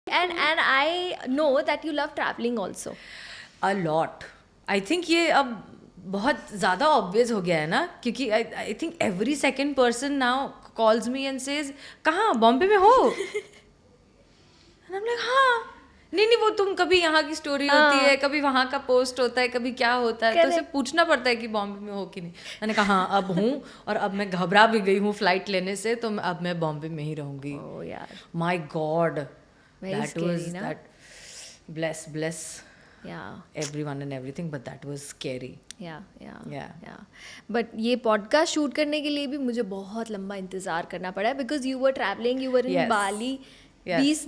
And I know that you love traveling also. A lot. I think ये अब बहुत ज़्यादा ऑब्वियस हो गया है ना, क्योंकि I think every second person now calls me and says कहाँ बॉम्बे में हो. एंड लाइक हाँ, नहीं वो तुम कभी यहाँ की स्टोरी होती है, कभी वहाँ का पोस्ट होता है, कभी क्या होता है, तो उसे पूछना पड़ता है कि बॉम्बे में हो कि नहीं. मैंने कहा हाँ अब हूँ, और अब मैं घबरा भी गई हूँ फ्लाइट लेने से, तो अब मैं बॉम्बे में ही रहूँगी. Oh यार. My God, Very that scary, was ना? That. Bless Yeah. everyone and everything, but that was scary. Yeah. But ये पॉडकास्ट शूट करने के लिए भी मुझे बहुत लंबा इंतज़ार करना पड़ा है, because you were travelling, you were in Yes. Bali. Yes.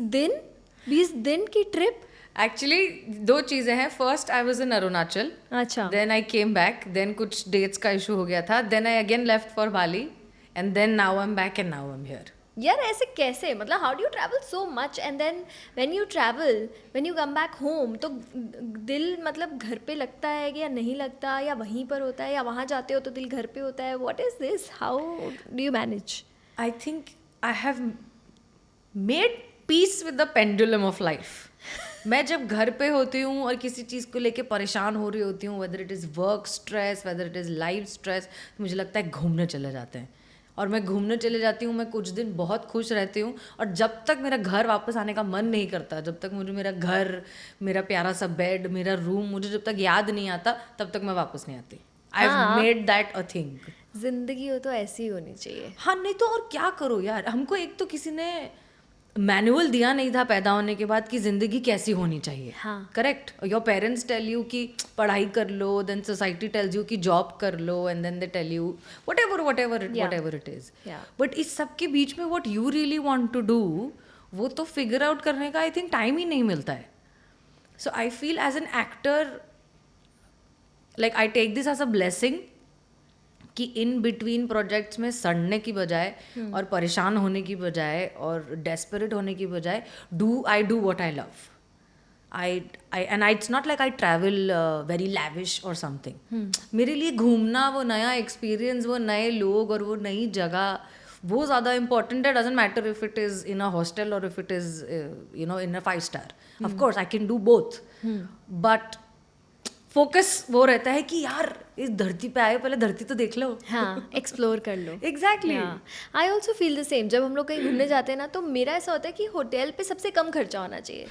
20 दिन की ट्रिप. Actually, दो चीज़ें हैं. First I was in Arunachal, अच्छा. Then I came back, then कुछ डेट्स का इशू हो गया था, then I again left for Bali, and then now I am back and now I am here. यार ऐसे कैसे, मतलब how do you travel so much and then when you travel, when you come back home, तो दिल मतलब घर पे लगता है कि या नहीं लगता, या वहीं पर होता है, या वहाँ जाते हो तो दिल घर पे होता है. What is this, how do you manage? I think I have made peace with the pendulum of life. मैं जब घर पे होती हूँ और किसी चीज़ को लेके परेशान हो रही होती हूँ, whether it is work stress, whether it is life stress, मुझे लगता है घूमने चले जाते हैं. और मैं घूमने चले जाती हूँ, मैं कुछ दिन बहुत खुश रहती हूँ, और जब तक मेरा घर वापस आने का मन नहीं करता, जब तक मुझे मेरा घर, मेरा प्यारा सा बेड, मेरा रूम मुझे जब तक याद नहीं आता, तब तक मैं वापस नहीं आती. I have made that a thing. जिंदगी हो तो ऐसी ही होनी चाहिए. हाँ, नहीं तो और क्या करो यार. हमको एक तो किसी ने मैनुअल दिया नहीं था पैदा होने के बाद कि जिंदगी कैसी होनी चाहिए. हाँ. Correct. Your parents tell you कि पढ़ाई कर लो, देन सोसाइटी टेल्स यू कि जॉब कर लो, and then they tell you whatever it is. Yeah. But इस सब के बीच में what you really want to do, वो तो फिगर आउट करने का आई थिंक टाइम ही नहीं मिलता है. So I feel as an actor, like I take this as a blessing कि इन बिटवीन प्रोजेक्ट्स में सड़ने की बजाय और परेशान होने की बजाय और डेस्परेट होने की बजाय I do what I love. And it's not like I travel very lavish और समथिंग. मेरे लिए घूमना, वो नया एक्सपीरियंस, वो नए लोग और वो नई जगह, वो ज़्यादा इम्पॉर्टेंट है. Doesn't matter if it is in a hostel और if it is in a 5 star. Of course I can do both, but focus वो रहता है कि यार इस धरती पे आए, पहले धरती तो देख लो. हाँ, एक्सप्लोर कर लो. Exactly. I also feel the same. जब हम लोग कहीं घूमने जाते हैं ना, तो मेरा ऐसा होता है कि होटल पे सबसे कम खर्चा होना चाहिए,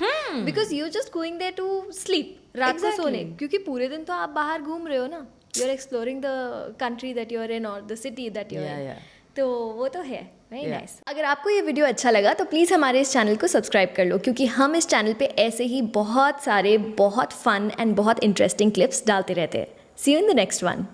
because you just going there to sleep, रात को सोने, क्योंकि पूरे दिन तो आप बाहर घूम रहे हो ना, you are exploring the country that you are in और the city that you are in. तो वो तो है. Very nice. अगर आपको ये वीडियो अच्छा लगा तो प्लीज़ हमारे इस चैनल को सब्सक्राइब कर लो, क्योंकि हम इस चैनल पे ऐसे ही बहुत सारे बहुत फन एंड बहुत इंटरेस्टिंग क्लिप्स डालते रहते हैं. See you in the next one.